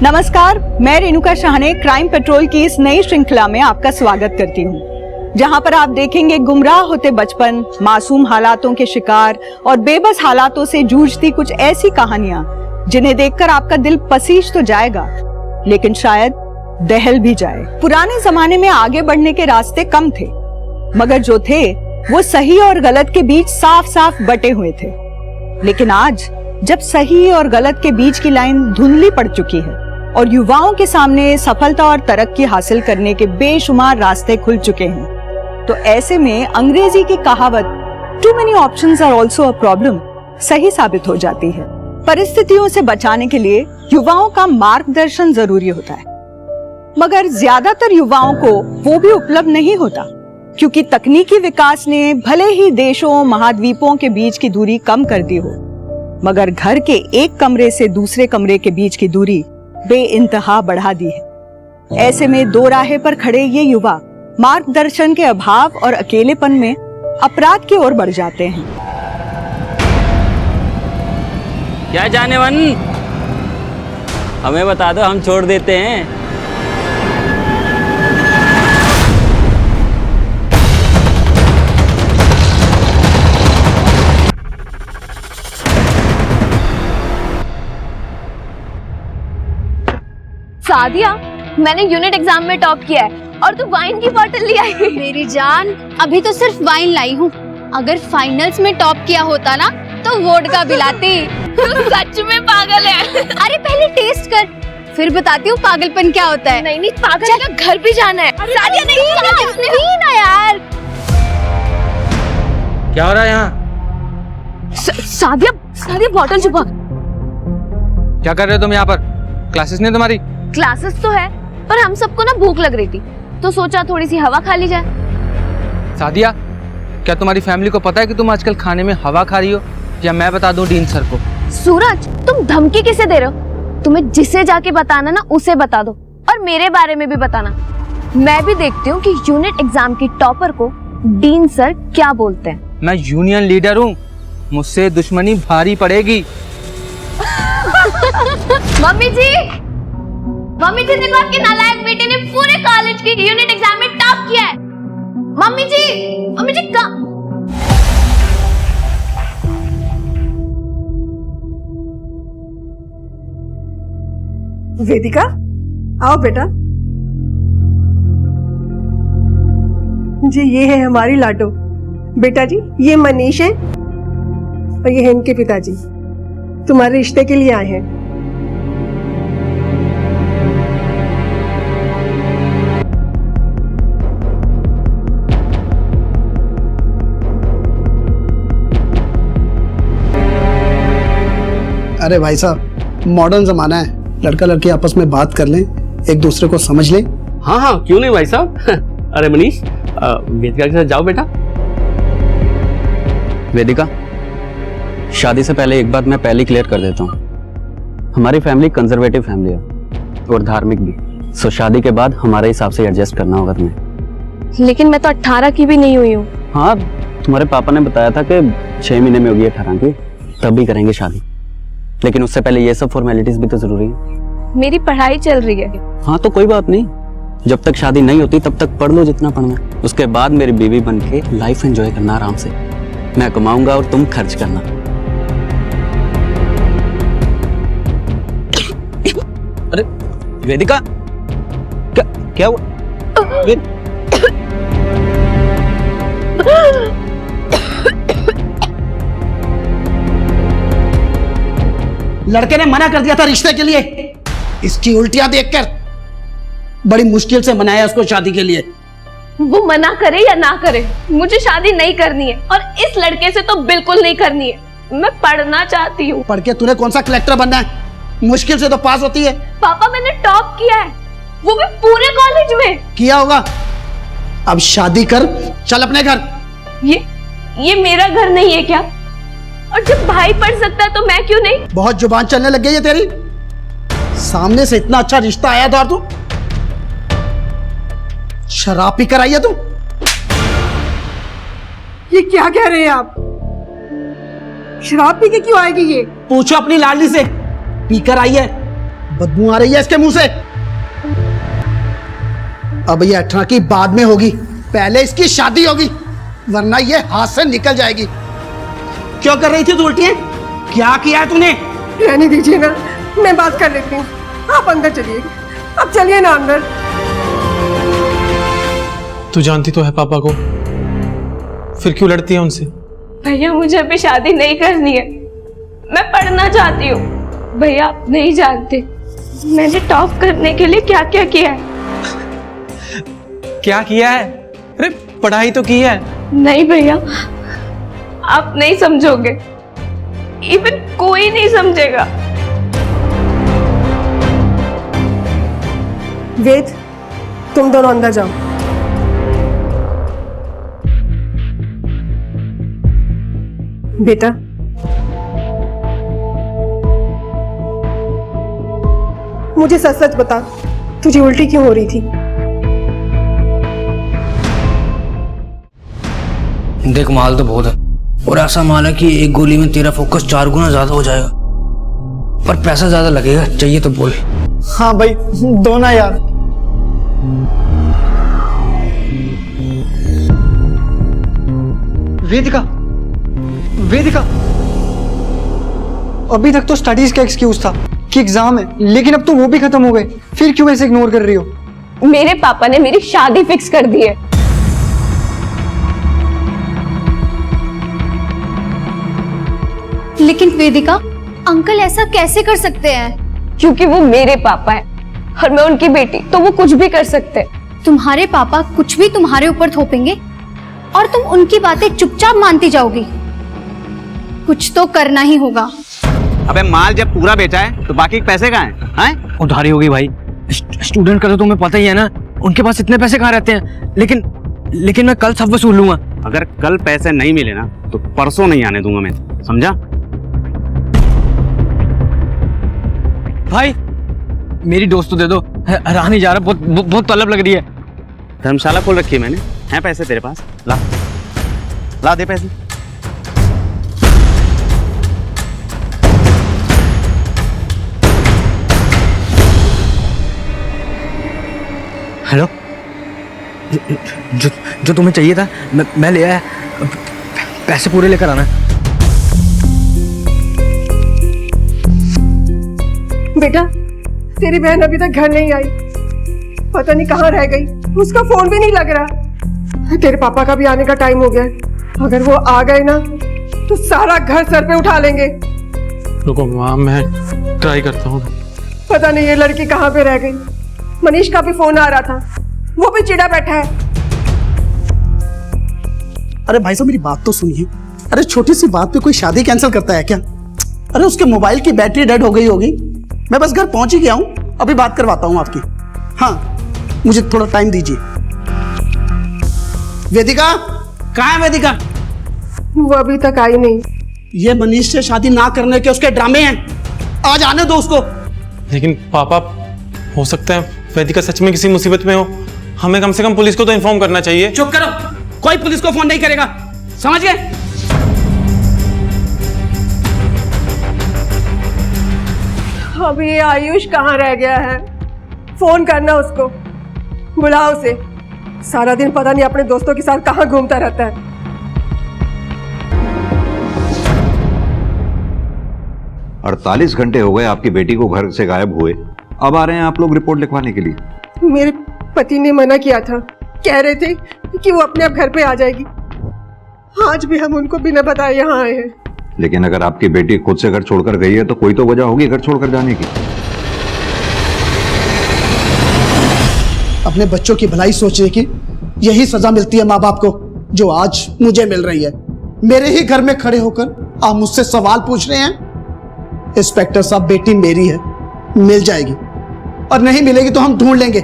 नमस्कार, मैं Renuka Shahane crime petrol की इस नई श्रृंखला में आपका स्वागत करती हूँ, जहाँ पर आप देखेंगे गुमराह होते बचपन, मासूम हालातों के शिकार और बेबस हालातों से जूझती कुछ ऐसी कहानियां जिन्हें देखकर आपका दिल पसीज तो जाएगा, लेकिन शायद दहल भी जाए। पुराने जमाने में आगे बढ़ने के रास्ते कम थे, मगर जो थे वो सही और गलत के बीच साफ साफ बटे हुए थे। लेकिन आज जब सही और गलत के बीच की लाइन धुंधली पड़ चुकी है और युवाओं के सामने सफलता और तरक्की हासिल करने के बेशुमार रास्ते खुल चुके हैं, तो ऐसे में अंग्रेजी की कहावत too many options are also a problem सही साबित हो जाती है। परिस्थितियों से बचाने के लिए युवाओं का मार्गदर्शन जरूरी होता है, मगर ज्यादातर युवाओं को वो भी उपलब्ध नहीं होता, क्योंकि तकनीकी विकास ने भले ही देशों महाद्वीपों के बीच की दूरी कम कर दी हो, मगर घर के एक कमरे से दूसरे कमरे के बीच की दूरी बेइंतहा बढ़ा दी है। ऐसे में दो राहे पर खड़े ये युवा मार्गदर्शन के अभाव और अकेलेपन में अपराध की ओर बढ़ जाते हैं। क्या जाने मन, हमें बता दो, हम छोड़ देते हैं। सादिया, मैंने यूनिट एग्जाम में टॉप किया है और तू वाइन की बोतल ले आई। मेरी जान, अभी तो सिर्फ वाइन लाई हूँ। अगर फाइनल्स में टॉप किया होता ना तो वोडका पिलाती। सच में पागल है। अरे पहले टेस्ट कर, फिर बताती हूँ पागलपन क्या होता है। नहीं पागल का घर भी जाना है। सादिया नहीं ना यार। क्या हो रहा है यहाँ? सादिया बोतल छुपा। क्या कर रहे हो तुम यहाँ पर? क्लासेस नहीं तुम्हारी? क्लासेस तो है, पर हम सबको ना भूख लग रही थी, तो सोचा थोड़ी सी हवा खा ली जाए। सादिया, क्या तुम्हारी फैमिली को पता है कि तुम आजकल खाने में हवा खा रही हो, या मैं बता दूं डीन सर को? सूरज, तुम धमकी किसे दे रहे हो? तुम्हें जिसे जाके बताना ना उसे बता दो, और मेरे बारे में भी बताना। मैं भी देखती हूँ कि यूनिट एग्जाम की टॉपर को डीन सर क्या बोलते हैं। मैं यूनियन लीडर हूँ, मुझसे दुश्मनी भारी पड़ेगी। मम्मी जी देखो, आपकी नालायक बेटे ने पूरे कॉलेज की यूनिट एग्जाम में टॉप किया है। मम्मी जी वेदिका, आओ बेटा। जी ये है हमारी लाडो। बेटा जी, ये मनीष है और ये है इनके पिताजी, तुम्हारे रिश्ते के लिए आए हैं। अरे भाई साहब, मॉडर्न जमाना है, लड़का लड़की आपस में बात कर लें, एक दूसरे को समझ लें। हाँ, क्यों नहीं भाई साहब। अरे मनीष, वेदिका के साथ जाओ बेटा। वेदिका, शादी से पहले एक बात मैं पहले क्लियर कर देता हूँ। हमारी फैमिली कंजर्वेटिव फैमिली है और धार्मिक भी, सो शादी के बाद हमारे हिसाब से एडजस्ट करना होगा तुम्हें। लेकिन मैं तो 18 की भी नहीं हुई हूँ। हाँ, तुम्हारे पापा ने बताया था कि 6 महीने में होगी 18 की, तब भी करेंगे शादी, लेकिन उससे पहले ये सब फॉर्मेलिटीज भी तो जरूरी है। मेरी पढ़ाई चल रही है। हाँ तो कोई बात नहीं, जब तक शादी नहीं होती तब तक पढ़ लो जितना पढ़ना है, उसके बाद मेरी बीवी बन के लाइफ एंजॉय करना आराम से। मैं कमाऊंगा और तुम खर्च करना। अरे वेदिका, क्या हुआ? लड़के ने मना कर दिया था रिश्ते के लिए, इसकी उल्टियां देखकर बड़ी मुश्किल से मनाया उसको शादी के लिए। वो मना करे या ना करे, मुझे शादी नहीं करनी है, और इस लड़के से तो बिल्कुल नहीं करनी है। मैं पढ़ना चाहती हूँ। पढ़ के तूने कौन सा कलेक्टर बनना है? मुश्किल से तो पास होती है। पापा, मैंने टॉप किया है, वो भी पूरे कॉलेज में। किया होगा, अब शादी कर, चल अपने घर। ये मेरा घर नहीं है क्या? और जब भाई पढ़ सकता है तो मैं क्यों नहीं? बहुत जुबान चलने लग गई है तेरी। सामने से इतना अच्छा रिश्ता आया था और तू शराब पी कर आई है तू। ये क्या कह रहे हैं आप? शराब पी के क्यों आएगी ये? पूछो अपनी लाडली से, पीकर आई है। बदबू आ रही है इसके मुंह से। अब ये 18 की बाद में होगी, पहले इसकी शादी होगी, वरना ये हाथ से निकल जाएगी। क्यों कर रही थी तू उल्टियां? क्या किया है तूने? रहने दीजिए ना, मैं बात कर लेती हूँ। आप अंदर चलिए, अब चलिए ना अंदर। तू जानती तो है पापा को, फिर क्यों लड़ती है उनसे? भैया मुझे अभी शादी नहीं करनी है, मैं पढ़ना चाहती हूँ। भैया आप नहीं जानते मैंने टॉप करने के लिए क्या क्या किया है। क्या किया है? अरे पढ़ाई तो की है। नहीं भैया, आप नहीं समझोगे, इवन कोई नहीं समझेगा। वेद, तुम दोनों अंदर जाओ। बेटा, मुझे सच सच बता, तुझे उल्टी क्यों हो रही थी? देख, माल तो बहुत है और ऐसा माल है कि एक गोली में तेरा फोकस 4 गुना ज्यादा हो जाएगा, पर पैसा ज्यादा लगेगा। चाहिए तो बोल। हाँ भाई, दो ना यार। वेदिका, वेदिका, अभी तक तो स्टडीज का एक्सक्यूज था कि एग्जाम है, लेकिन अब तो वो भी खत्म हो गए, फिर क्यों ऐसे इग्नोर कर रही हो? मेरे पापा ने मेरी शादी फिक्स कर दी है। लेकिन वेदिका, अंकल ऐसा कैसे कर सकते हैं? क्योंकि वो मेरे पापा है और मैं उनकी बेटी, तो वो कुछ भी कर सकते हैं। तुम्हारे पापा कुछ भी तुम्हारे ऊपर थोपेंगे और तुम उनकी बातें चुपचाप मानती जाओगी? कुछ तो करना ही होगा। अबे माल जब पूरा बेचा है तो बाकी पैसे कहाँ हैं? उधारी हो गई भाई। स्टूडेंट का तो तुम्हें पता ही है ना, उनके पास इतने पैसे कहाँ रहते हैं। लेकिन मैं कल सब वसूल लूंगा। अगर कल पैसे नहीं मिले ना तो परसों नहीं आने दूंगा मैं, समझा? भाई मेरी दोस्त तो दे दो, रहा नहीं जा रहा, बहुत तलब लग रही है। धर्मशाला खोल रखी है मैंने, हैं पैसे तेरे पास? ला ला दे पैसे। हेलो, जो तुम्हें चाहिए था मैं ले आया, पैसे पूरे लेकर आना। बेटा, तेरी बहन अभी तक घर नहीं आई, पता नहीं कहाँ रह गई, उसका फोन भी नहीं लग रहा। तेरे पापा का भी आने का टाइम हो गया है, अगर वो आ गए ना तो सारा घर सर पे उठा लेंगे। रुको माँ, मैं ट्राई करता हूँ। पता नहीं ये लड़की कहाँ पे रह गई। मनीष का भी फोन आ रहा था, वो भी चिढ़ा बैठा है। अरे भाई साहब, मेरी बात तो सुनिए। अरे छोटी सी बात पे कोई शादी कैंसिल करता है क्या? अरे उसके मोबाइल की बैटरी डेड हो गई होगी, मैं बस घर पहुंच ही गया हूं, अभी बात करवाता हूं आपकी। हाँ, मुझे थोड़ा टाइम दीजिए। वेदिका, कहाँ है वेदिका? वो अभी तक आई नहीं। ये मनीष से शादी ना करने के उसके ड्रामे हैं, आज आने दो उसको। लेकिन पापा, हो सकता है वेदिका सच में किसी मुसीबत में हो, हमें कम से कम पुलिस को तो इन्फॉर्म करना चाहिए। चुप करो, कोई पुलिस को फोन नहीं करेगा, समझ गए? अभी ये आयुष कहाँ रह गया है? फोन करना उसको, बुलाओ उसे। सारा दिन पता नहीं अपने दोस्तों के साथ कहाँ घूमता रहता है। 48 घंटे हो गए आपकी बेटी को घर से गायब हुए, अब आ रहे हैं आप लोग रिपोर्ट लिखवाने के लिए? मेरे पति ने मना किया था, कह रहे थे कि वो अपने आप घर पे आ जाएगी। आज भी हम उनको बिना बताए यहाँ आए हैं। लेकिन अगर आपकी बेटी खुद से घर छोड़कर गई है तो कोई तो वजह होगी घर छोड़कर जाने की। अपने बच्चों की भलाई सोचने की यही सजा मिलती है माँ बाप को, जो आज मुझे मिल रही है। मेरे ही घर में खड़े होकर आप मुझसे सवाल पूछ रहे हैं। इंस्पेक्टर साहब, बेटी मेरी है, मिल जाएगी, और नहीं मिलेगी तो हम ढूंढ लेंगे।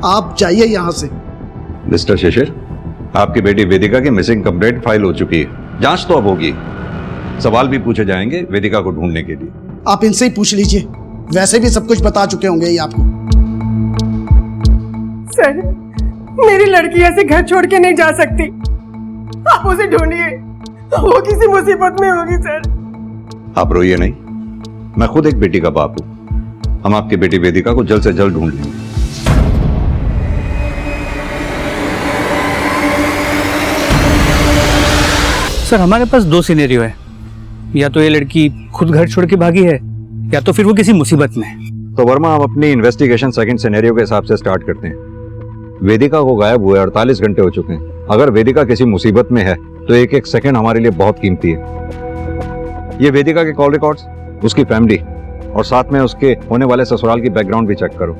आप जाइए यहां से। मिस्टर शिशिर, आपकी बेटी वेदिका की मिसिंग कंप्लेंट फाइल हो चुकी है, जांच तो अब होगी, सवाल भी पूछे जाएंगे वेदिका को ढूंढने के लिए। आप इनसे ही पूछ लीजिए, वैसे भी सब कुछ बता चुके होंगे ये आपको। सर, मेरी लड़की ऐसे घर छोड़ के नहीं जा सकती, आप उसे ढूंढिए, वो किसी मुसीबत में होगी। सर, आप रोइए नहीं, मैं खुद एक बेटी का बाप हूं। हम आपकी बेटी वेदिका को जल्द से जल्द ढूंढ लेंगे। सर हमारे पास दो सिनेरियो है, या तो ये लड़की खुद घर छोड़ के भागी है या तो फिर वो किसी मुसीबत में है। तो वर्मा, हम अपनी इन्वेस्टिगेशन सेकंड सिनेरियो के हिसाब से स्टार्ट करते हैं। वेदिका को गायब हुए 48 घंटे हो चुके हैं। अगर वेदिका किसी मुसीबत में है तो एक एक सेकंड हमारे लिए बहुत कीमती है। ये वेदिका के कॉल रिकॉर्ड्स, उसकी फैमिली और साथ में उसके होने वाले ससुराल की बैकग्राउंड भी चेक करो।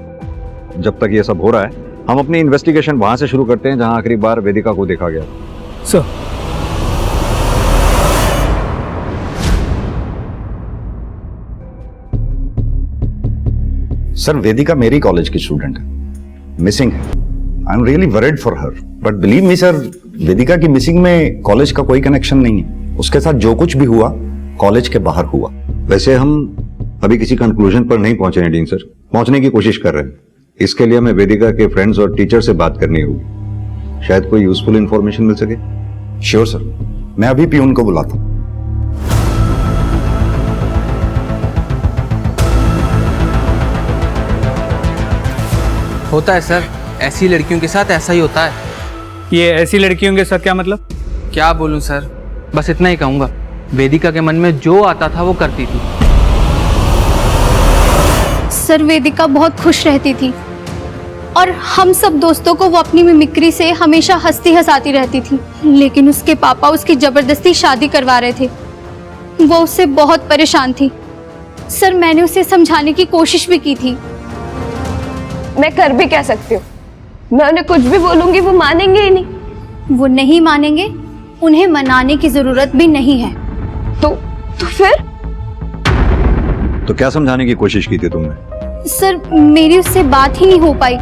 जब तक ये सब हो रहा है हम अपनी इन्वेस्टिगेशन वहां से शुरू करते हैं जहां आखिरी बार वेदिका को देखा गया। सर सर वेदिका मेरी कॉलेज की स्टूडेंट है, मिसिंग है। I am really worried for her, but believe me sir, Vedika की मिसिंग में कॉलेज का कोई कनेक्शन नहीं है। उसके साथ जो कुछ भी हुआ कॉलेज के बाहर हुआ। वैसे हम अभी किसी कंक्लूजन पर नहीं पहुंचे हैं डीन सर, पहुंचने की कोशिश कर रहे हैं। इसके लिए हमें वेदिका के फ्रेंड्स और टीचर से बात करनी होगी, शायद कोई यूजफुल इंफॉर्मेशन मिल सके। श्योर सर, मैं अभी पियून को बुलाता हूं। होता है सर, ऐसी लड़कियों के साथ ऐसा ही होता है। ये ऐसी लड़कियों के साथ क्या मतलब? क्या बोलूं सर, बस इतना ही कहूंगा, वेदिका के मन में जो आता था वो करती थी। सर वेदिका बहुत खुश रहती थी और हम सब दोस्तों को वो अपनी मिमिक्री से हमेशा हंसती हंसाती रहती थी। लेकिन उसके पापा उसकी जबरदस्ती शादी करवा रहे थे। वो उससे बहुत परेशान थी। सर मैंने उसे समझाने की कोशिश भी की थी। मैं कर भी कह सकती हूँ, मैं उन्हें कुछ भी बोलूंगी वो मानेंगे ही नहीं। वो नहीं मानेंगे, उन्हें मनाने की जरूरत भी नहीं है। तो फिर? तो क्या समझाने की कोशिश की थी तुमने? सर मेरी उससे बात ही नहीं हो पाई।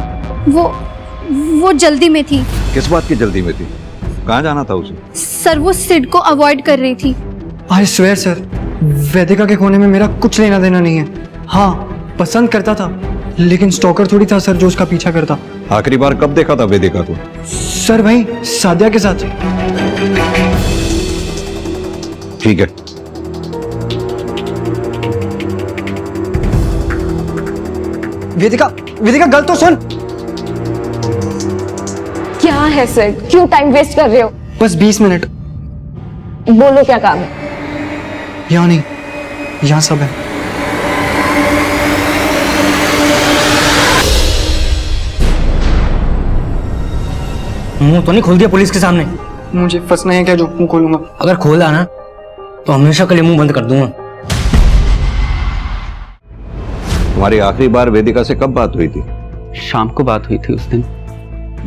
वो जल्दी में थी। किस बात की जल्दी में थी? कहाँ जाना था उसे? सर वो सिड को अवॉइड कर रही थी। आई स्वेयर सर, वेदिका के खोने में मेरा कुछ लेना देना नहीं है। हाँ, पसंद करता था लेकिन स्टॉकर थोड़ी था सर जो उसका पीछा करता। आखिरी बार कब देखा था वेदिका को? सर भाई सादिया के साथ। ठीक है, वेदिका गल तो सुन। क्या है सर, क्यों टाइम वेस्ट कर रहे हो? बस 20 मिनट। बोलो क्या काम है? यहाँ नहीं, यहाँ सब है। मुंह तो नहीं खोल दिया पुलिस के सामने? मुझे फंसना है क्या जो मुंह खोलूंगा? अगर खोला ना तो हमेशा के लिए मुंह बंद कर दूंगा। तुम्हारी आखिरी बार वेदिका से कब बात हुई थी? शाम को बात हुई थी उस दिन।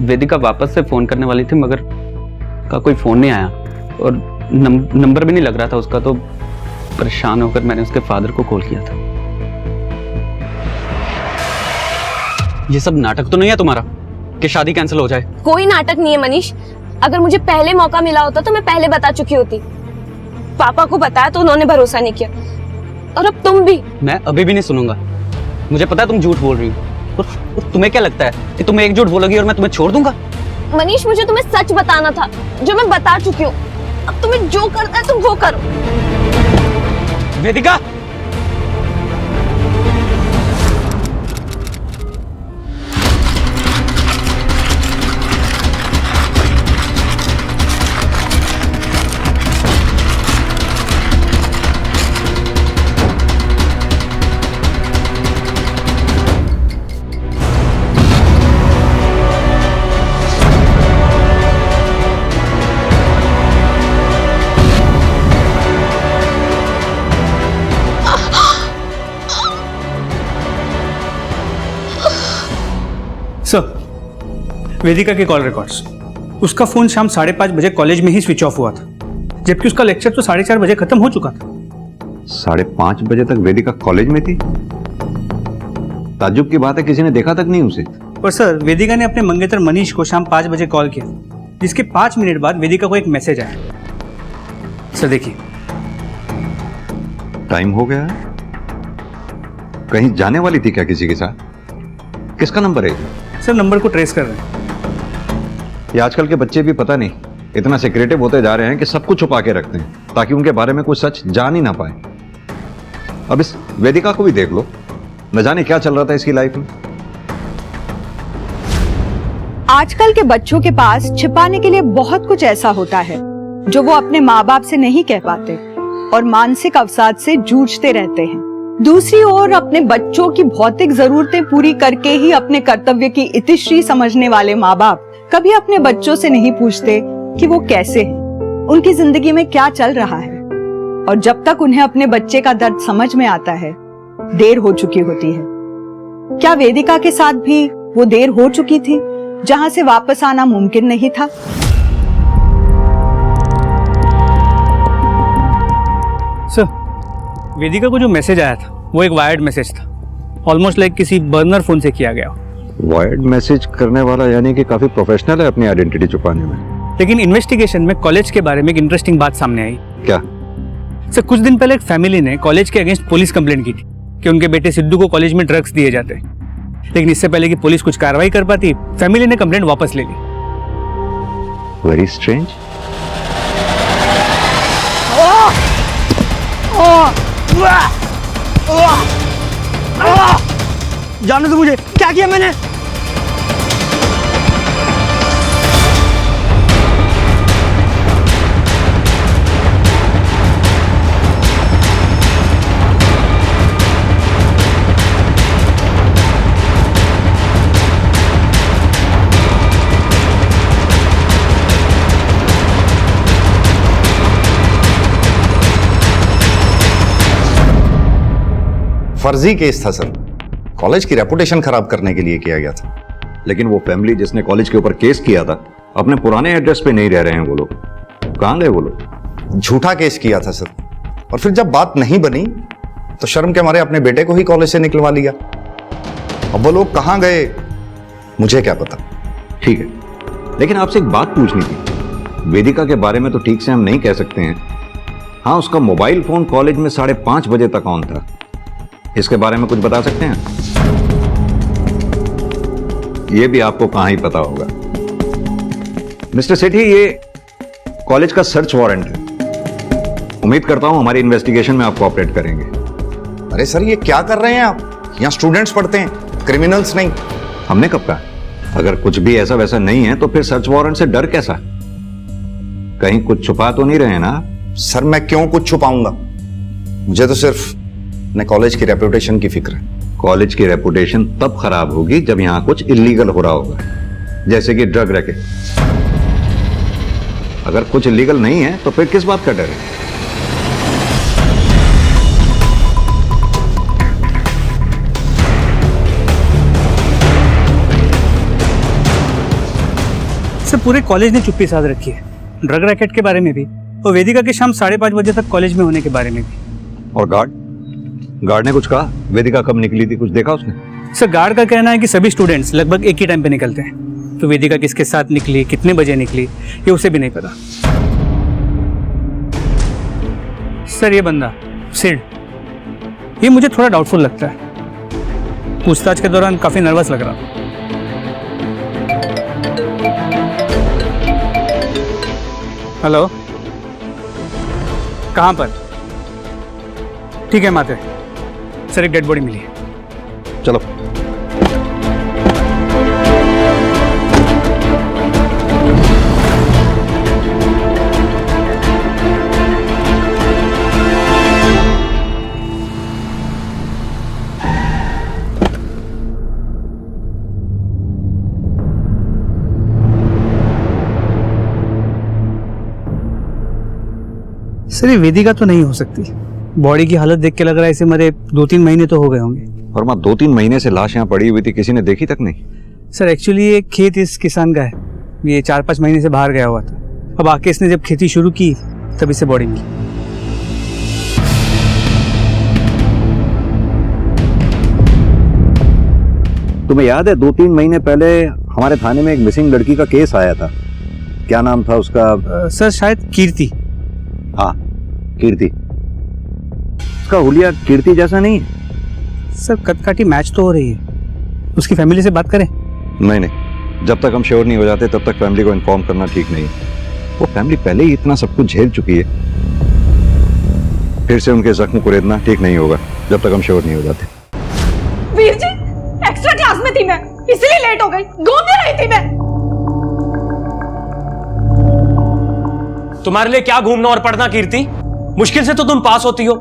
वेदिका वापस से फोन करने वाली थी मगर का कोई फोन नहीं आया और नंबर भी नहीं लग रहा था उसका, तो परेशान होकर मैंने उसके फादर को कॉल किया था। ये सब नाटक तो नहीं है तुम्हारा कि शादी कैंसिल हो जाए? कोई नाटक नहीं है मनीष। अगर मुझे पहले मौका मिला होता तो मैं पहले बता चुकी होती। पापा को बताया तो उन्होंने भरोसा नहीं किया, और अब तुम भी। मैं अभी भी नहीं सुनूंगा। मुझे पता है तुम झूठ बोल रही हो, और तुम्हें क्या लगता है कि तुम एक झूठ बोलोगी और मैं तुम्हें छोड़ दूंगा? मनीष मुझे तुम्हें सच बताना था जो मैं बता चुकी हूँ। अब तुम्हें जो करना है तुम वो करो। वेदिका, सर वेदिका के कॉल रिकॉर्ड्स। उसका फोन शाम 5:30 बजे कॉलेज में ही स्विच ऑफ हुआ था, जबकि उसका लेक्चर तो 4:30 बजे खत्म हो चुका था। 5:30 बजे तक वेदिका कॉलेज में थी? ताज्जुब की बात है, किसी ने देखा तक नहीं उसे। और सर वेदिका ने अपने मंगेतर मनीष को शाम 5 बजे कॉल किया, जिसके 5 मिनट बाद वेदिका को एक मैसेज आया। सर देखिए, टाइम हो गया है। कहीं जाने वाली थी क्या किसी के साथ? किसका नंबर है? सर नंबर को ट्रेस कर रहे हैं। ये आजकल के बच्चे भी पता नहीं इतना सिक्रेटिव होते जा रहे हैं कि सब कुछ छुपा के रखते हैं ताकि उनके बारे में कोई सच जान ही ना पाए। अब इस वेदिका को भी देख लो, न जाने क्या चल रहा था इसकी लाइफ में। आजकल के बच्चों के पास छिपाने के लिए बहुत कुछ ऐसा होता है जो वो अपने माँ बाप से नहीं कह पाते और मानसिक अवसाद से जूझते रहते हैं। दूसरी ओर अपने बच्चों की भौतिक जरूरतें पूरी करके ही अपने कर्तव्य की इतिश्री समझने वाले माँ बाप कभी अपने बच्चों से नहीं पूछते कि वो कैसे हैं, उनकी जिंदगी में क्या चल रहा है। और जब तक उन्हें अपने बच्चे का दर्द समझ में आता है, देर हो चुकी होती है। क्या वेदिका के साथ भी वो देर हो चुकी थी जहां से वापस आना मुमकिन नहीं था? सर, वेदिका को जो मैसेज आया था वो एक वायर्ड मैसेज था, ऑलमोस्ट लाइक किसी बर्नर फोन से किया गया। वायर्ड मैसेज करने वाला यानी कि काफी प्रोफेशनल है अपनी आइडेंटिटी छुपाने में। लेकिन इन्वेस्टिगेशन में कॉलेज के बारे में एक इंटरेस्टिंग बात सामने आई। क्या? सर, कुछ दिन पहले एक फैमिली ने कॉलेज के अगेंस्ट पुलिस कंप्लेंट की थी कि उनके बेटे सिद्धू को कॉलेज में ड्रग्स दिए जाते हैं। लेकिन इससे पहले कि पुलिस कुछ कार्रवाई कर पाती, फैमिली ने कंप्लेंट वापस ले ली। Very strange. जाने दो मुझे, क्या किया मैंने? फर्जी केस था सर, कॉलेज की रेपुटेशन खराब करने के लिए किया गया था। लेकिन वो फैमिली जिसने कॉलेज के ऊपर केस किया था, अपने पुराने एड्रेस पे नहीं रह रहे हैं वो लोग। कहां गए वो लोग? झूठा केस किया था सर, और फिर जब बात नहीं बनी तो शर्म के मारे अपने बेटे को ही कॉलेज से निकलवा लिया। अब वो लोग कहां गए मुझे क्या पता। ठीक है, लेकिन आपसे एक बात पूछनी थी। वेदिका के बारे में तो ठीक से हम नहीं कह सकते हैं। हाँ, उसका मोबाइल फोन कॉलेज में 5:30 बजे तक ऑन था। इसके बारे में कुछ बता सकते हैं? ये भी आपको कहां ही पता होगा। मिस्टर सेठी, ये कॉलेज का सर्च वारंट है। उम्मीद करता हूं हमारी इन्वेस्टिगेशन में आप कोऑपरेट करेंगे। अरे सर, ये क्या कर रहे हैं आप? यहाँ स्टूडेंट्स पढ़ते हैं, क्रिमिनल्स नहीं। हमने कब कहा? अगर कुछ भी ऐसा वैसा नहीं है तो फिर सर्च वारंट से डर कैसा? कहीं कुछ छुपा तो नहीं रहे ना? सर, मैं क्यों कुछ छुपाऊंगा? मुझे तो सिर्फ अपने कॉलेज की रेपुटेशन की फिक्र है। कॉलेज की रेपुटेशन तब खराब होगी जब यहां कुछ इलीगल हो रहा होगा, जैसे कि ड्रग रैकेट। अगर कुछ इलीगल नहीं है तो फिर किस बात का डर है? सर, पूरे कॉलेज ने चुप्पी साध रखी है, ड्रग रैकेट के बारे में भी और वेदिका के शाम 5:30 बजे तक कॉलेज में होने के बारे में भी। और गार्ड ने कुछ कहा? वेदिका कब निकली थी, कुछ देखा उसने? सर, गार्ड का कहना है कि सभी स्टूडेंट्स लगभग एक ही टाइम पे निकलते हैं, तो वेदिका किसके साथ निकली, कितने बजे निकली, ये उसे भी नहीं पता। सर, ये बंदा सिड, ये मुझे थोड़ा डाउटफुल लगता है। पूछताछ के दौरान काफी नर्वस लग रहा था। हेलो, कहाँ पर? ठीक है, माते सर, एक डेड बॉडी मिली है। चलो। सर, ये वेदिका तो नहीं हो सकती। बॉडी की हालत देख के लग रहा है इसे मरे 2-3 महीने तो हो गए होंगे। वर्मा, 2-3 महीने से लाश यहाँ पड़ी हुई थी, किसी ने देखी तक नहीं? सर, एक्चुअली ये खेत इस किसान का है, ये 4-5 महीने से बाहर गया हुआ था। अब आके इसने जब खेती शुरू की तब इसे बॉडी मिली। तुम्हें याद है 2-3 महीने पहले हमारे थाने में एक मिसिंग लड़की का केस आया था? क्या नाम था उसका? सर, शायद कीर्ति। हाँ, कीर्ति। उसका हुलिया कीर्ति जैसा नहीं है? सर, कदकाठी मैच तो हो रही है, उसकी फैमिली से बात करें? नहीं, जब तक हम श्योर नहीं हो जाते तब तक फैमिली को इन्फॉर्म करना ठीक नहीं है। वो फैमिली पहले ही इतना सब कुछ झेल चुकी है। फिर से उनके जख्म कुरेदना ठीक नहीं होगा जब तक हम श्योर नहीं हो जाते। वीर जी, एक्स्ट्रा क्लास में थी मैं, इसलिए लेट हो गई। घूमने रही थी मैं। तुम्हारे लिए क्या घूमना और पढ़ना कीर्ति? मुश्किल से तो तुम पास होती हो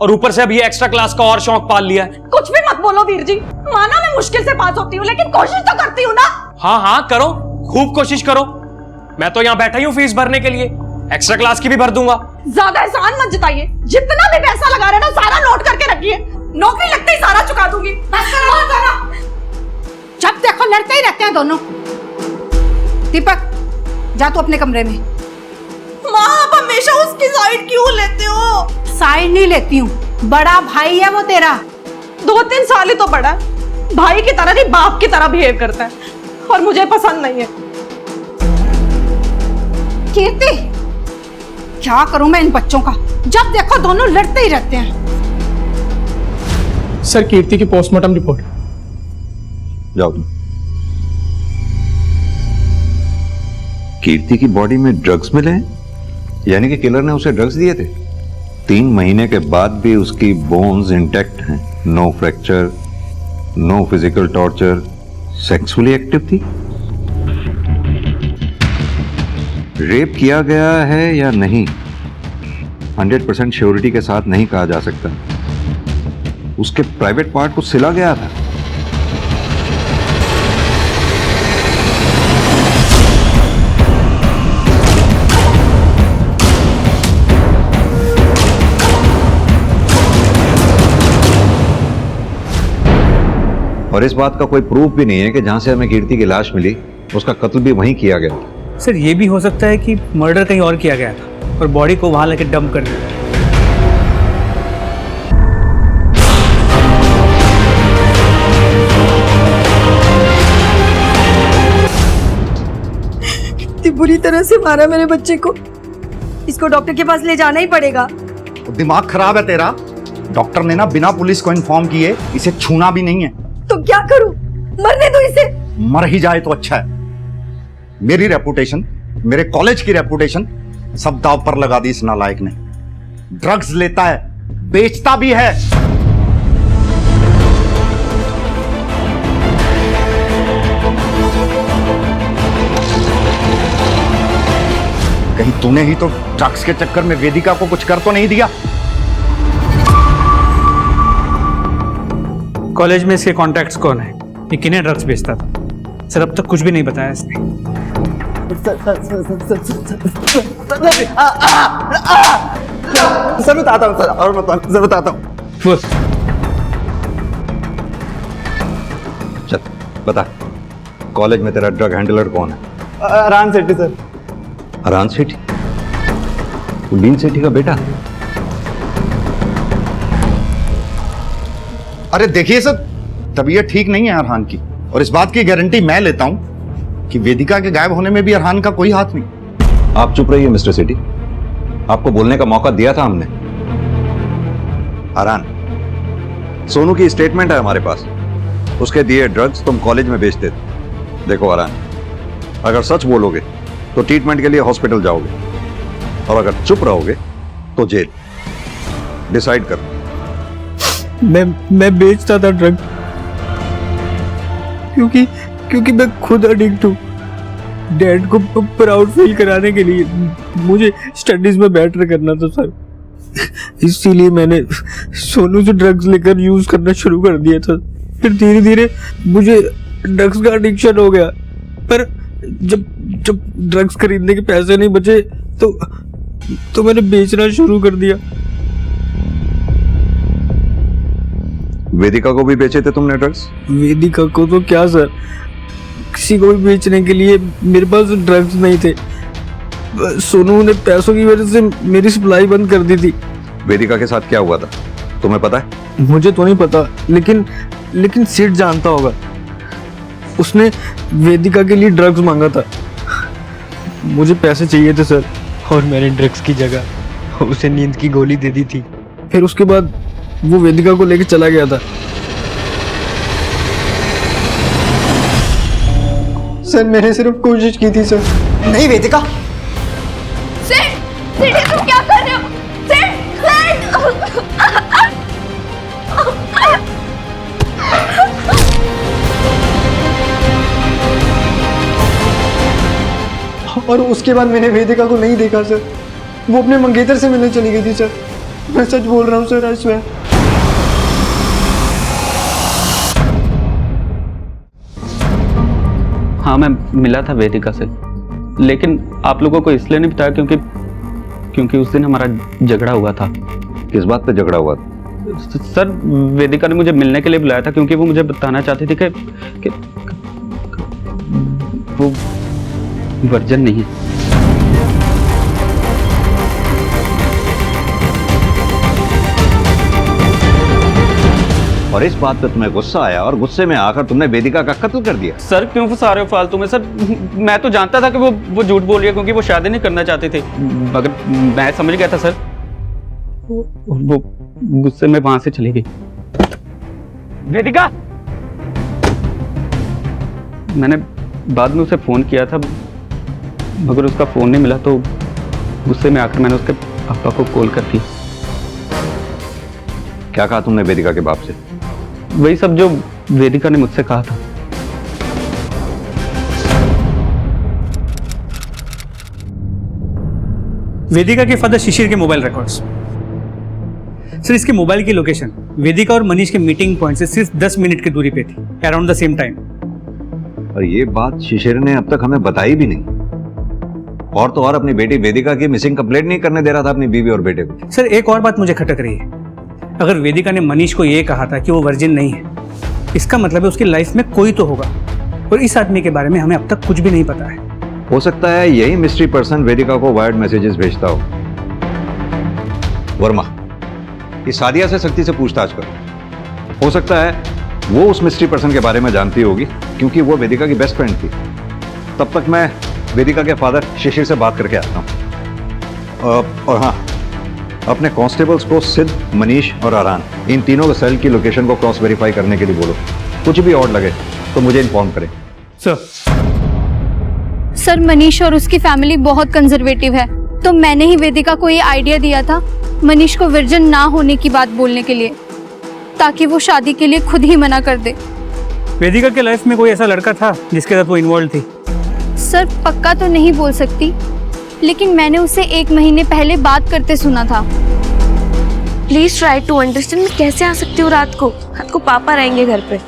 और ऊपर से अब ये एक्स्ट्रा क्लास का और शौक पाल लिया है। कुछ भी मत बोलो वीर जी, माना मैं मुश्किल से पास होती हूँ, लेकिन कोशिश तो करती हूँ ना। हाँ हाँ करो, खूब कोशिश करो। मैं तो यहाँ बैठा ही हूँ फीस भरने के लिए, एक्स्ट्रा क्लास की भी भर दूंगा। ज्यादा एहसान मत जताइए, जितना भी पैसा लगा रहे ना सारा नोट करके रखिए, नौकरी लगते ही सारा चुका दूंगी। जब देखो लड़ते ही रहते हैं दोनों। दीपक, जा तू अपने कमरे में। माँ, आप हमेशा उसकी साइड क्यों लेते हो? साइड नहीं लेती हूँ, बड़ा भाई है वो तेरा। 2-3 साल ही तो बड़ा है, भाई की तरह नहीं बाप की तरह बिहेव करता है, और मुझे पसंद नहीं है। कीर्ति, क्या करूं मैं इन बच्चों का, जब देखो दोनों लड़ते ही रहते हैं। सर, कीर्ति की पोस्टमार्टम रिपोर्ट। जाओ तुम। कीर्ति की बॉडी में ड्रग्स मिले हैं, यानी कि किलर ने उसे ड्रग्स दिए थे। 3 महीने के बाद भी उसकी बोन्स इंटैक्ट हैं, no fracture, no physical torture, sexually active थी। रेप किया गया है या नहीं 100% श्योरिटी के साथ नहीं कहा जा सकता। उसके प्राइवेट पार्ट को सिला गया था। और इस बात का कोई प्रूफ भी नहीं है कि जहां से हमें कीर्ति की लाश मिली उसका कत्ल भी वहीं किया गया था। सर, ये भी हो सकता है कि मर्डर कहीं और किया गया था और बॉडी को वहां लेके डंप कर दिया। कितनी बुरी तरह से मारा मेरे बच्चे को, इसको डॉक्टर के पास ले जाना ही पड़ेगा। दिमाग खराब है तेरा। डॉक्टर ने ना बिना पुलिस को इन्फॉर्म किए इसे छूना भी नहीं है। तो क्या करूं, मरने दो इसे। मर ही जाए तो अच्छा है। मेरी रेपुटेशन, मेरे कॉलेज की रेपुटेशन सब दांव पर लगा दी इस नालायक ने। ड्रग्स लेता है, बेचता भी है। कहीं तूने ही तो ड्रग्स के चक्कर में वेदिका को कुछ कर तो नहीं दिया? कॉलेज में इसके कॉन्टैक्ट्स कौन है, ये किन्हें ड्रग्स बेचता था? सर, अब तक कुछ भी नहीं बताया इसने। सर बताता हूँ, सर और बताता हूँ। चल बता, कॉलेज में तेरा ड्रग हैंडलर कौन है? अरान सेठी सर। अरान सेठी? तू बीन सेठी का बेटा? अरे देखिए सर, तबीयत ठीक नहीं है अरहान की, और इस बात की गारंटी मैं लेता हूं कि वेदिका के गायब होने में भी अरहान का कोई हाथ नहीं। आप चुप रहिए मिस्टर सेठी, आपको बोलने का मौका दिया था हमने। अरहान, सोनू की स्टेटमेंट है हमारे पास, उसके दिए ड्रग्स तुम कॉलेज में बेचते थे। देखो अरहान, अगर सच बोलोगे तो ट्रीटमेंट के लिए हॉस्पिटल जाओगे, और अगर चुप रहोगे तो जेल। डिसाइड करो। मैं बेचता था ड्रग क्योंकि मैं खुद एडिक्ट हूँ। डैड को प्राउड फील कराने के लिए मुझे स्टडीज में बेटर करना था सर, इसीलिए मैंने सोनू से ड्रग्स लेकर यूज करना शुरू कर दिया था। फिर धीरे धीरे मुझे ड्रग्स का एडिक्शन हो गया, पर जब ड्रग्स खरीदने के पैसे नहीं बचे तो मैंने बेचना शुरू कर दिया। वेदिका को भी बेचे थे तुमने ड्रग्स? वेदिका को तो क्या सर, किसी को भी बेचने के लिए मेरे पास ड्रग्स नहीं थे। सोनू ने पैसों की वजह से मेरी सप्लाई बंद कर दी थी। वेदिका के साथ क्या हुआ था तुम्हें पता है? मुझे तो नहीं पता, लेकिन सेठ जानता होगा। उसने वेदिका के लिए ड्रग्स मांगा था। मुझे पैसे चाहिए थे सर, और मैंने ड्रग्स की जगह उसे नींद की गोली दे दी थी। फिर उसके बाद वो वेदिका को लेकर चला गया था। सर, मैंने सिर्फ कोशिश की थी सर। नहीं वेदिका, सेठ, सेठ, तुम क्या कर रहे हो? सेठ, सेठ! और उसके बाद मैंने वेदिका को नहीं देखा सर। वो अपने मंगेतर से मिलने चली गई थी सर। मैं सच बोल रहा हूँ सर, आई स्वेयर। हाँ, मैं मिला था वेदिका से, लेकिन आप लोगों को इसलिए नहीं बताया क्योंकि उस दिन हमारा झगड़ा हुआ था। किस बात पे झगड़ा हुआ था? सर, वेदिका ने मुझे मिलने के लिए बुलाया था क्योंकि वो मुझे बताना चाहती थी कि वो वर्जन नहीं है। और इस बात पे तुम्हें गुस्सा आया और गुस्से में आकर तुमने वेदिका का कत्ल कर दिया। सर, क्यों फंसा रहे हो फालतू में? सर, मैं तो जानता था कि वो झूठ बोल रही है क्योंकि वो शादी नहीं करना चाहते थे, मगर मैं समझ गया था सर। वो गुस्से में वहां से चली गई। वेदिका! मैंने बाद में उसे फोन किया था, मगर उसका फोन नहीं मिला, तो गुस्से में आकर मैंने उसके पापा को कॉल कर दी। क्या कहा तुमने वेदिका के बाप से? वही सब जो वेदिका ने मुझसे कहा था। वेदिका के फादर शिशिर के मोबाइल रिकॉर्ड्स। सर, इसके मोबाइल की लोकेशन वेदिका और मनीष के मीटिंग पॉइंट से सिर्फ 10 मिनट की दूरी पे थी, अराउंड द सेम टाइम। और ये बात शिशिर ने अब तक हमें बताई भी नहीं। और तो और अपनी बेटी वेदिका की मिसिंग कंप्लेंट नहीं करने दे रहा था अपनी बीवी और बेटे को। सर, एक और बात मुझे खटक रही है। अगर वेदिका ने मनीष को यह कहा था कि वो वर्जिन नहीं है, इसका मतलब है उसकी लाइफ में कोई तो होगा, और इस आदमी के बारे में हमें अब तक कुछ भी नहीं पता है। हो सकता है यही मिस्ट्री पर्सन वेदिका को वायर्ड मैसेजेस भेजता हो। वर्मा, इस सादिया से सख्ती से पूछताछ करो। हो सकता है वो उस मिस्ट्री पर्सन के बारे में जानती होगी क्योंकि वो वेदिका की बेस्ट फ्रेंड थी। तब तक मैं वेदिका के फादर शिशिर से बात करके आता हूँ। और हाँ, अपने कांस्टेबल्स को सिद्ध, मनीष और आरान, इन तीनों के सेल की लोकेशन को क्रॉस वेरीफाई करने के लिए बोलो। कुछ भी और लगे तो मुझे इन्फॉर्म करें। सर, मनीष और उसकी फैमिली बहुत कंजर्वेटिव है, तो मैंने ही वेदिका को ये आइडिया दिया था मनीष को वर्जिन ना होने की बात बोलने के लिए, ताकि वो शादी के लिए खुद ही मना कर दे। वेदिका के लाइफ में कोई ऐसा लड़का था जिसके साथ वो इन्वॉल्व थी? सर, पक्का तो नहीं बोल सकती, लेकिन मैंने उसे 1 महीने पहले बात करते सुना था। Please try to understand. मैं कैसे आ सकती हूँ रात को पापा रहेंगे घर पे।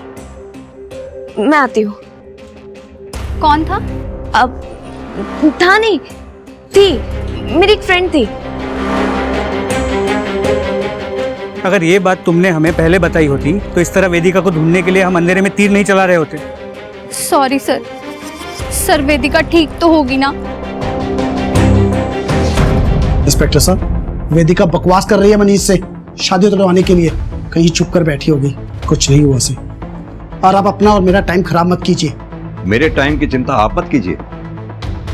मैं आती हूँ। कौन था? अब था नहीं, थी मेरी एक फ्रेंड थी। अगर ये बात तुमने हमें पहले बताई होती तो इस तरह वेदिका को ढूंढने के लिए हम अंधेरे में तीर नहीं चला रहे होते। Sorry sir. सर, वेदिका ठीक तो होगी ना? इंस्पेक्टर साहब, वेदिका बकवास कर रही है मनीष से शादी तुड़वाने के लिए। कहीं चुप कर बैठी होगी, कुछ नहीं हुआ से। और आप अपना और मेरा टाइम खराब मत कीजिए। मेरे टाइम की चिंता आप मत कीजिए,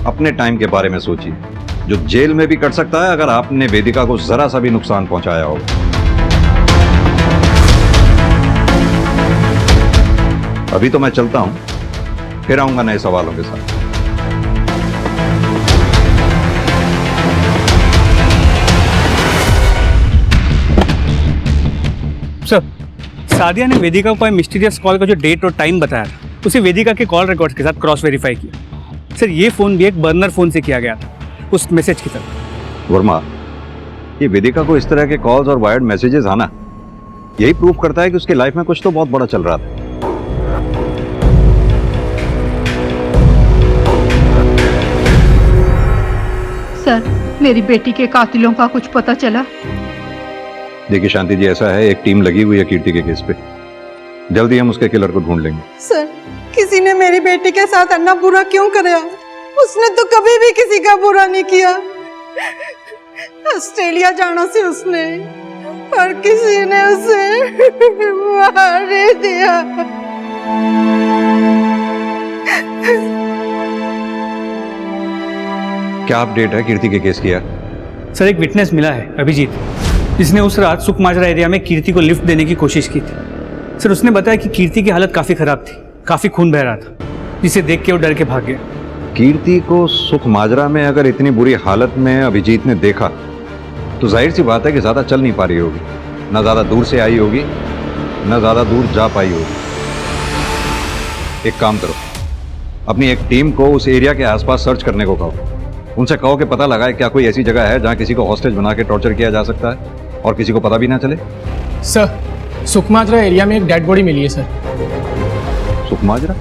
अपने टाइम के बारे में सोचिए, जो जेल में भी कट सकता है अगर आपने वेदिका को जरा सा भी नुकसान पहुंचाया हो। अभी तो मैं चलता हूं, फिर आऊंगा नए सवालों के साथ। सर, सादिया ने वेदिका को मिस्टीरियस कॉल का जो डेट और टाइम बताया था, उसे वेदिका के कॉल रिकॉर्ड्स के साथ क्रॉस वेरीफाई किया। सर, ये फोन भी एक बर्नर फोन से किया गया था, उस मैसेज की तरह। वर्मा, ये वेदिका को इस तरह के कॉल्स और वायर्ड मैसेजेस आना यही प्रूव करता है कि उसकी लाइफ में कुछ तो बहुत बड़ा चल रहा था। सर, मेरी बेटी के कातिलों का कुछ पता चला? देखिए शांति जी, ऐसा है, एक टीम लगी हुई है कीर्ति के केस पे। जल्दी हम उसके किलर को ढूंढ लेंगे। सर, किसी ने मेरी बेटी के साथ अन्ना बुरा क्यों कराया? उसने तो कभी भी किसी का बुरा नहीं किया। ऑस्ट्रेलिया जाना से उसने, और किसी ने उसे मार दिया। क्या अपडेट है कीर्ति के केस किया? सर, एक विटनेस मिला है, अभिजीत, जिसने उस रात सुकमाजरा एरिया में कीर्ति को लिफ्ट देने की कोशिश की थी। सर, उसने बताया कि कीर्ति की हालत काफी खराब थी, काफी खून बह रहा था, जिसे देख के वो डर के भाग गया। कीर्ति को सुखमाजरा में अगर इतनी बुरी हालत में अभिजीत ने देखा तो जाहिर सी बात है कि ज्यादा चल नहीं पा रही होगी, ना ज्यादा दूर से आई होगी, ना ज्यादा दूर जा पाई होगी। एक काम करो, अपनी एक टीम को उस एरिया के आसपास सर्च करने को कहो। उनसे कहो कि पता लगाए क्या कोई ऐसी जगह है जहां किसी को हॉस्टेज बना के टॉर्चर किया जा सकता है और किसी को पता भी ना चले। सर, सुकमाजरा एरिया में एक डेड बॉडी मिली है सर। सुकमाजरा?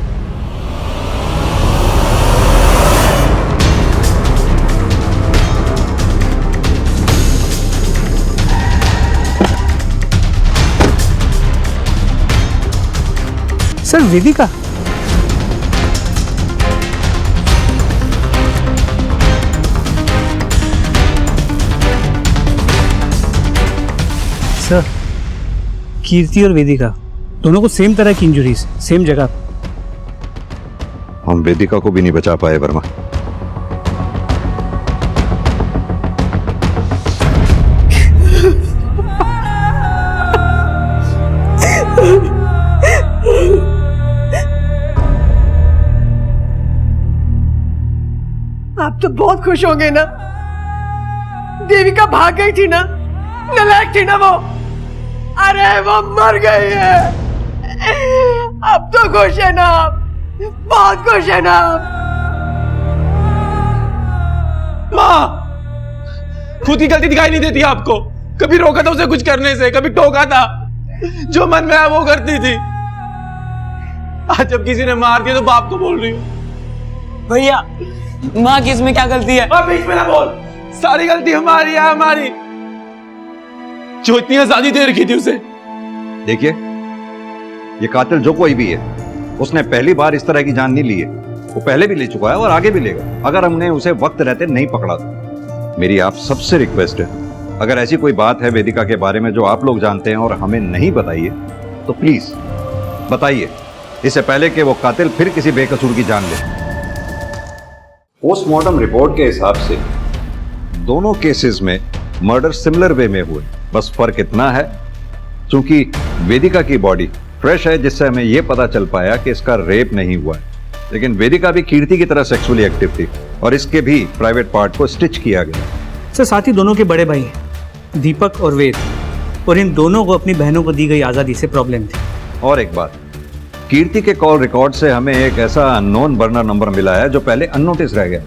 सर वेदिका, सर कीर्ति और वेदिका दोनों को सेम तरह की इंजरीज, सेम जगह। हम वेदिका को भी नहीं बचा पाए वर्मा। आप तो बहुत खुश होंगे ना, देविका भाग गई थी ना, नालायक थी ना वो। अरे वो मर गई है। अब तो खुश है ना आप, बहुत खुश है ना आप। माँ, खुद की गलती दिखाई नहीं देती आपको? कभी रोका था उसे कुछ करने से, कभी टोका था? जो मन में है वो करती थी। आज जब किसी ने मार दिया तो बाप को बोल रही हूँ। भैया, माँ की इसमें क्या गलती है? अब बीच में ना बोल, सारी गलती हमारी है, हमारी। जो इतनी आजादी दे रखी थी उसे। देखिए, ये कातिल जो कोई भी है, उसने पहली बार इस तरह की जान नहीं ली है। वो पहले भी ले चुका है और आगे भी लेगा, अगर हमने उसे वक्त रहते नहीं पकड़ा तो। मेरी आप सबसे रिक्वेस्ट है, अगर ऐसी कोई बात है वेदिका के बारे में जो आप लोग जानते हैं और हमें नहीं बताइए, तो प्लीज बताइए, इससे पहले कि वो कातिल फिर किसी बेकसूर की जान ले। पोस्टमार्टम रिपोर्ट के हिसाब से दोनों केसेस में मर्डर सिमिलर वे में हुए, बस फर्क इतना है क्योंकि वेदिका की बॉडी फ्रेश है, जिससे हमें यह पता चल पाया कि इसका रेप नहीं हुआ है। लेकिन वेदिका भी कीर्ति की तरह सेक्सुअली एक्टिव थी और इसके भी प्राइवेट पार्ट को स्टिच किया गया। सर साथ ही दोनों के बड़े भाई हैं, दीपक और वेद, और इन दोनों को अपनी बहनों को दी गई आज़ादी से प्रॉब्लम थी। और एक बात, कीर्ति के कॉल रिकॉर्ड से हमें एक ऐसा अननोन बर्नर नंबर मिला है जो पहले अननोटिस रह गया।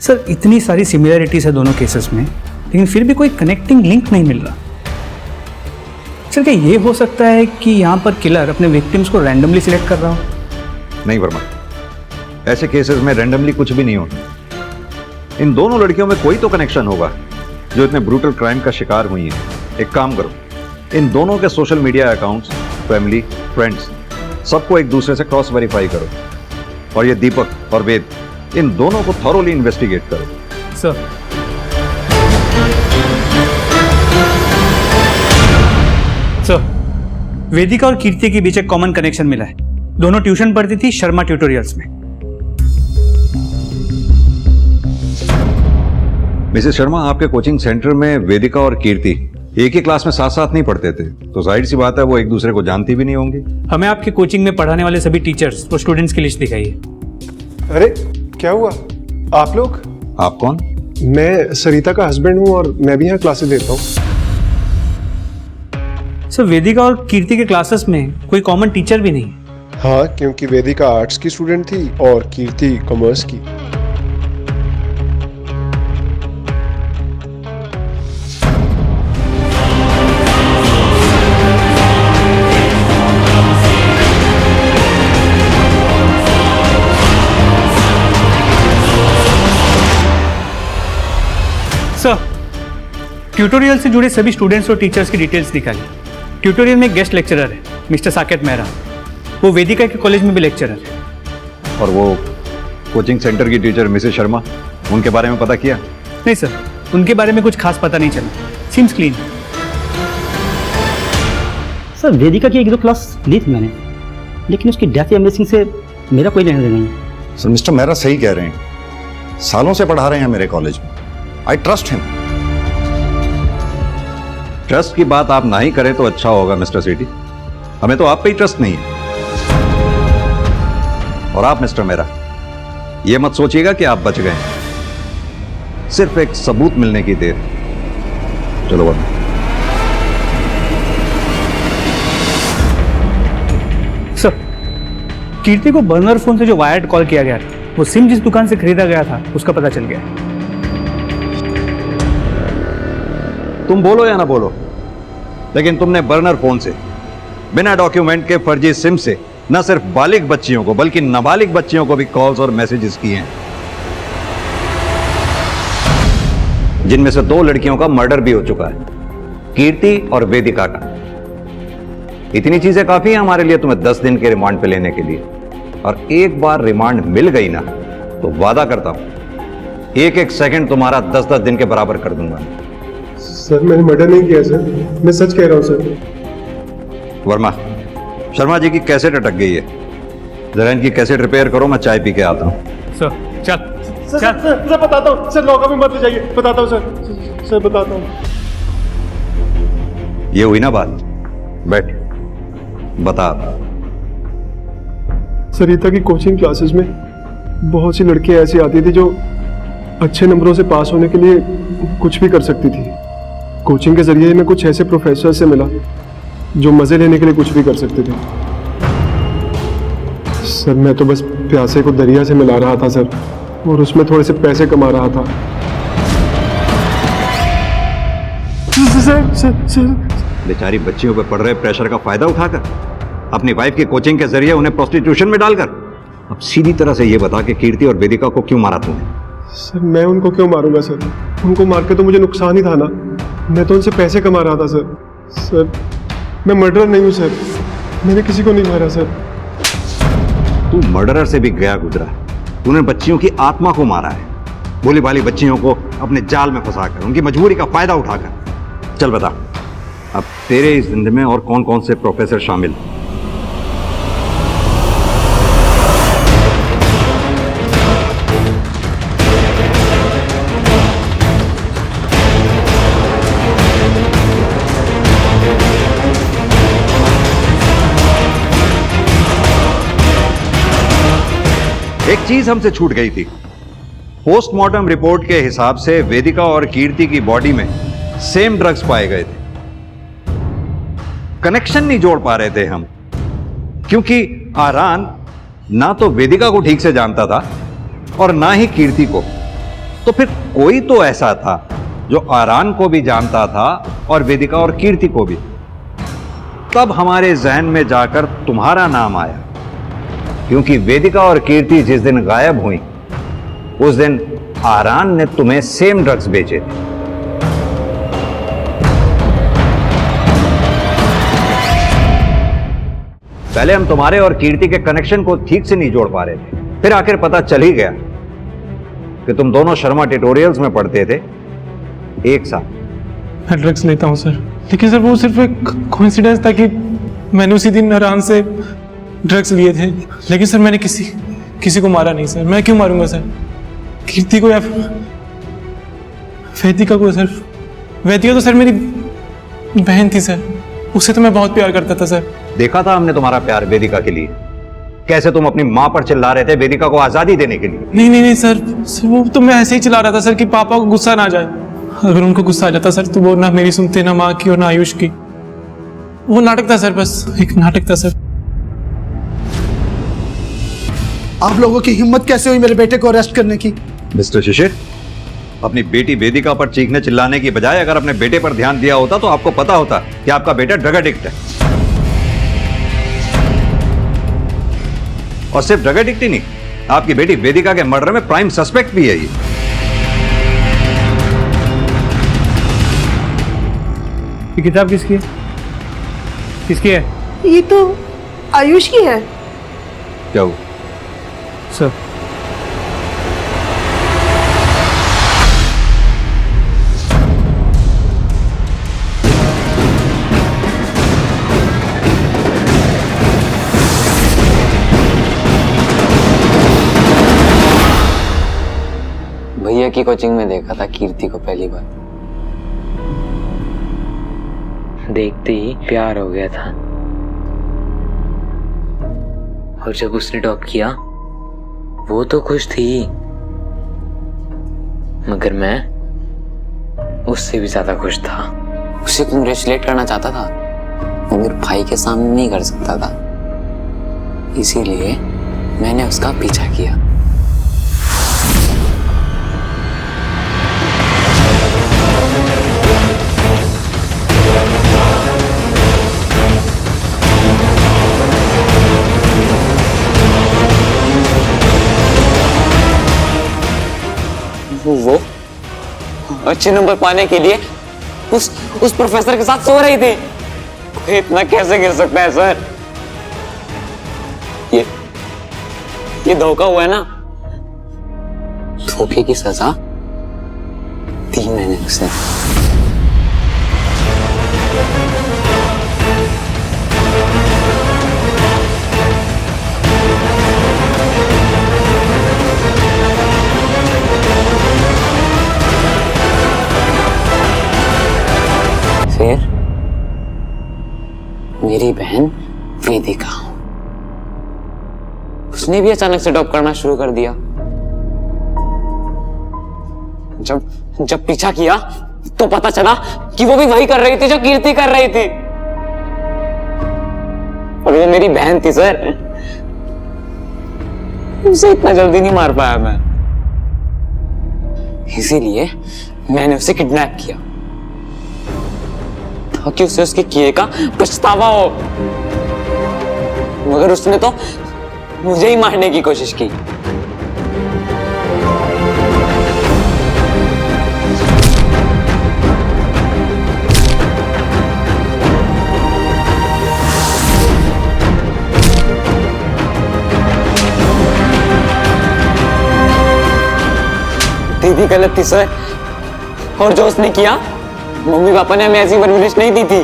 सर इतनी सारी सिमिलरिटीज है दोनों केसेस में, लेकिन फिर भी कोई कनेक्टिंग लिंक नहीं मिल रहा। सर क्या ये हो सकता है कि यहाँ पर किलर अपने विक्टिम्स को रैंडमली सिलेक्ट कर रहा हो? नहीं वर्मा, ऐसे केसेस में रैंडमली कुछ भी नहीं होता। इन दोनों लड़कियों में कोई तो कनेक्शन होगा जो इतने ब्रूटल क्राइम का शिकार हुई हैं। एक काम करो, इन दोनों के social media accounts, family, friends, सबको एक दूसरे से क्रॉस वेरीफाई करो, और ये दीपक और वेद, इन दोनों को थॉरोली इन्वेस्टिगेट करो। सर वेदिका और कीर्ति के बीच एक कॉमन कनेक्शन मिला है। दोनों ट्यूशन पढ़ती थी शर्मा ट्यूटोरियल्स में। मिसेस शर्मा, आपके कोचिंग सेंटर में वेदिका और कीर्ति एक ही क्लास में साथ साथ नहीं पढ़ते थे, तो जाहिर सी बात है वो एक दूसरे को जानती भी नहीं होंगी। हमें आपके कोचिंग में पढ़ाने वाले सभी टीचर्स और स्टूडेंट्स की लिस्ट दिखाई है। अरे क्या हुआ? आप लोग? आप कौन? मैं सरिता का हस्बैंड हूँ और मैं भी यहाँ क्लासेस देता हूँ। सर वेदिका और कीर्ति के क्लासेस में कोई कॉमन टीचर भी नहीं। हाँ, क्योंकि वेदिका आर्ट्स की स्टूडेंट थी और कीर्ति कॉमर्स की। सर ट्यूटोरियल से जुड़े सभी स्टूडेंट्स और टीचर्स की डिटेल्स निकाली। ट्यूटोरियल में एक गेस्ट लेक्चरर है मिस्टर साकेत मेहरा, वो वेदिका के कॉलेज में भी लेक्चरर है। और वो कोचिंग सेंटर की टीचर मिसेस शर्मा, उनके बारे में पता किया? नहीं सर, उनके बारे में कुछ खास पता नहीं चला। Seems clean. सर वेदिका की एक दो क्लास ली थी मैंने, लेकिन उसकी डेथ या मिसिंग से मेरा कोई लेना देना नहीं। सर मिस्टर मेहरा सही कह रहे हैं, सालों से पढ़ा रहे हैं मेरे कॉलेज में। I trust him. ट्रस्ट की बात आप ना ही करें तो अच्छा होगा मिस्टर सेठी, हमें तो आप पे ही ट्रस्ट नहीं है। और आप मिस्टर मेहरा, ये मत सोचिएगा कि आप बच गए, सिर्फ एक सबूत मिलने की देर। चलो वरना सर कीर्ति को बर्नर फोन से जो वायर्ड कॉल किया गया था, वो सिम जिस दुकान से खरीदा गया था उसका पता चल गया है। तुम बोलो या ना बोलो, लेकिन तुमने बर्नर फोन से बिना डॉक्यूमेंट के फर्जी सिम से न सिर्फ बालिग बच्चियों को बल्कि नाबालिग बच्चियों को भी कॉल्स और मैसेजेस किए हैं, जिनमें से 2 लड़कियों का मर्डर भी हो चुका है, कीर्ति और वेदिका का। इतनी चीजें काफी हैं हमारे लिए तुम्हें 10 दिन के रिमांड पे लेने के लिए, और एक बार रिमांड मिल गई ना तो वादा करता हूं एक सेकंड तुम्हारा 10-10 दिन के बराबर कर दूंगा। सर मैंने मर्डर नहीं किया सर, मैं सच कह रहा हूं सर। वर्मा, शर्मा जी की कैसेट अटक गई है, जरा इनकी कैसेट रिपेयर करो, मैं चाय पी के आता हूं। सर चल सर बताता हूँ सर, लॉकअप में मत ले जाइए, बताता हूँ सर बताता हूँ। ये हुई ना बात, बैठ बता। सरिता की कोचिंग क्लासेस में बहुत सी लड़कियां ऐसी आती थी जो अच्छे नंबरों से पास होने के लिए कुछ भी कर सकती थी। कोचिंग के जरिए मैं कुछ ऐसे प्रोफेसर से मिला जो मजे लेने के लिए कुछ भी कर सकते थे। सर मैं तो बस प्यासे को दरिया से मिला रहा था सर, और उसमें थोड़े से पैसे कमा रहा था। सर बेचारी बच्चियों पर पड़ रहे प्रेशर का फायदा उठाकर अपनी वाइफ की कोचिंग के जरिए उन्हें प्रोस्टिट्यूशन में डालकर अब सीधी तरह से ये बता कि कीर्ति और वेदिका को क्यों मारा तुमने? सर मैं उनको क्यों मारूंगा सर, उनको मार के तो मुझे नुकसान ही था ना, मैं तो उनसे पैसे कमा रहा था सर मैं मर्डरर नहीं हूँ सर, मैंने किसी को नहीं मारा सर। तू मर्डरर से भी गया गुजरा, तूने बच्चियों की आत्मा को मारा है, भोली भाली बच्चियों को अपने जाल में फंसाकर उनकी मजबूरी का फायदा उठाकर। चल बता, अब तेरे इस जिंदगी में और कौन कौन से प्रोफेसर शामिल? एक चीज हमसे छूट गई थी। पोस्टमार्टम रिपोर्ट के हिसाब से वेदिका और कीर्ति की बॉडी में सेम ड्रग्स पाए गए थे। कनेक्शन नहीं जोड़ पा रहे थे हम, क्योंकि आरान ना तो वेदिका को ठीक से जानता था और ना ही कीर्ति को। तो फिर कोई तो ऐसा था जो आरान को भी जानता था और वेदिका और कीर्ति को भी। तब हमारे जहन में जाकर तुम्हारा नाम आया, क्योंकि वेदिका और कीर्ति जिस दिन गायब हुई उस दिन आरान ने तुम्हें सेम ड्रग्स बेचे थे। पहले हम तुम्हारे और कीर्ति के कनेक्शन को ठीक से नहीं जोड़ पा रहे थे, फिर आखिर पता चल ही गया कि तुम दोनों शर्मा ट्यूटोरियल्स में पढ़ते थे एक साथ। मैं ड्रग्स लेता हूं सर, लेकिन सर वो सिर्फ एक कोइंसिडेंस था कि मैंने उसी दिन आरान से ड्रग्स लिए थे, लेकिन सर मैंने किसी को मारा नहीं सर। मैं क्यों मारूंगा सर? कीर्ति को या वेदिका को? सर वेदिका तो सर मेरी बहन थी सर, उससे तो मैं बहुत प्यार करता था सर। देखा था हमने तुम्हारा प्यार वेदिका के लिए, कैसे तुम अपनी मां पर चिल्ला रहे थे वेदिका को आजादी देने के लिए। नहीं सर वो तो मैं ऐसे ही चिल्ला रहा था सर कि पापा को गुस्सा ना जाए। अगर उनको गुस्सा आ जाता सर तो वो ना मेरी सुनते, ना माँ की और ना आयुष की। वो नाटक था सर, बस एक नाटक था सर। आप लोगों की हिम्मत कैसे हुई मेरे बेटे को अरेस्ट करने की? मिस्टर शिशिर, अपनी बेटी वेदिका पर चीखने चिल्लाने की बजाय अगर अपने बेटे पर ध्यान दिया होता तो आपको पता होता कि आपका बेटा ड्रग एडिक्ट है। और सिर्फ ड्रग एडिक्ट ही नहीं, आपकी बेटी वेदिका के मर्डर में प्राइम सस्पेक्ट भी है। ये किताब किसकी है? किसकी है? ये तो आयुष की है। क्या हुआ सर? भैया की कोचिंग में देखा था कीर्ति को पहली बार, देखते ही प्यार हो गया था। और जब उसने टॉप किया वो तो खुश थी, मगर मैं उससे भी ज्यादा खुश था। उसे कंग्रेचुलेट करना चाहता था, मगर भाई के सामने नहीं कर सकता था, इसीलिए मैंने उसका पीछा किया। अच्छे नंबर पाने के लिए उस प्रोफेसर के साथ सो रही थी। कोई इतना कैसे गिर सकता है सर? ये धोखा हुआ है ना। धोखे की सजा 3 महीने से। फिर मेरी बहन वेदिका, उसने भी अचानक से टॉप करना शुरू कर दिया। जब पीछा किया तो पता चला कि वो भी वही कर रही थी जो कीर्ति कर रही थी। और वो मेरी बहन थी सर, उसे इतना जल्दी नहीं मार पाया मैं, इसीलिए मैंने उसे किडनैप किया ताकि उसे उसके किए का पछतावा हो। मगर उसने तो मुझे ही मारने की कोशिश की। दीदी गलत थी सर, और जो उसने किया, मम्मी पापा ने हमें ऐसी परवरिश नहीं दी थी।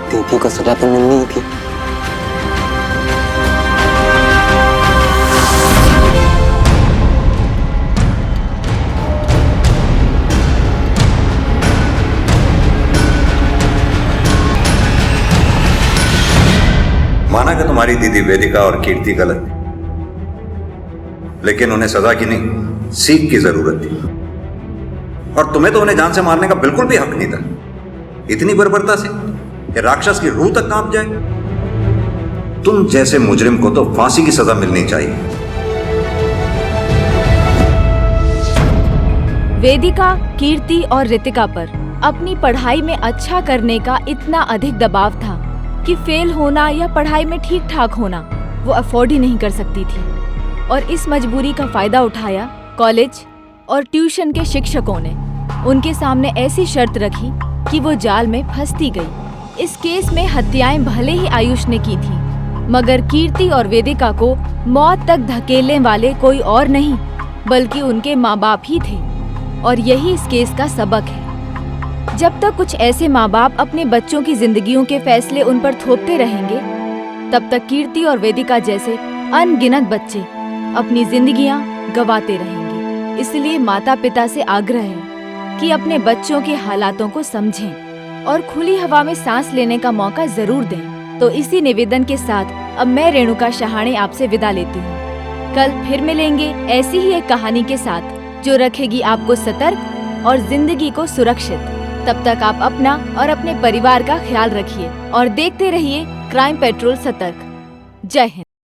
दीदी को सजा तो मिलनी ही थी। माना कि तुम्हारी दीदी वेदिका और कीर्ति गलत थी, लेकिन उन्हें सजा की नहीं, सीख की जरूरत थी। और तुम्हें तो उन्हें जान से मारने का बिल्कुल भी हक नहीं था। इतनी बर्बरता से कि राक्षस की रूह तक कांप जाए। तुम जैसे मुजरिम को तो फांसी की सजा मिलनी चाहिए। वेदिका, कीर्ति और रितिका पर अपनी पढ़ाई में अच्छा करने का इतना अधिक दबाव था कि फेल होना या पढ़ाई में ठीक ठाक होना वो अफोर्ड ही नहीं कर सकती थी। और इस मजबूरी का फायदा उठाया कॉलेज और ट्यूशन के शिक्षकों ने। उनके सामने ऐसी शर्त रखी कि वो जाल में फंसती गई। इस केस में हत्याएं भले ही आयुष ने की थी, मगर कीर्ति और वेदिका को मौत तक धकेलने वाले कोई और नहीं बल्कि उनके माँ बाप ही थे। और यही इस केस का सबक है। जब तक कुछ ऐसे माँ बाप अपने बच्चों की जिंदगियों के फैसले उन पर थोपते रहेंगे, तब तक कीर्ति और वेदिका जैसे अनगिनत बच्चे अपनी जिंदगियां गंवाते रहेंगे। इसलिए माता पिता से आग्रह है कि अपने बच्चों के हालातों को समझें और खुली हवा में सांस लेने का मौका जरूर दें। तो इसी निवेदन के साथ अब मैं रेणुका शहाणे आपसे विदा लेती हूँ। कल फिर मिलेंगे ऐसी ही एक कहानी के साथ जो रखेगी आपको सतर्क और जिंदगी को सुरक्षित। तब तक आप अपना और अपने परिवार का ख्याल रखिए और देखते रहिए क्राइम पेट्रोल सतर्क। जय हिंद।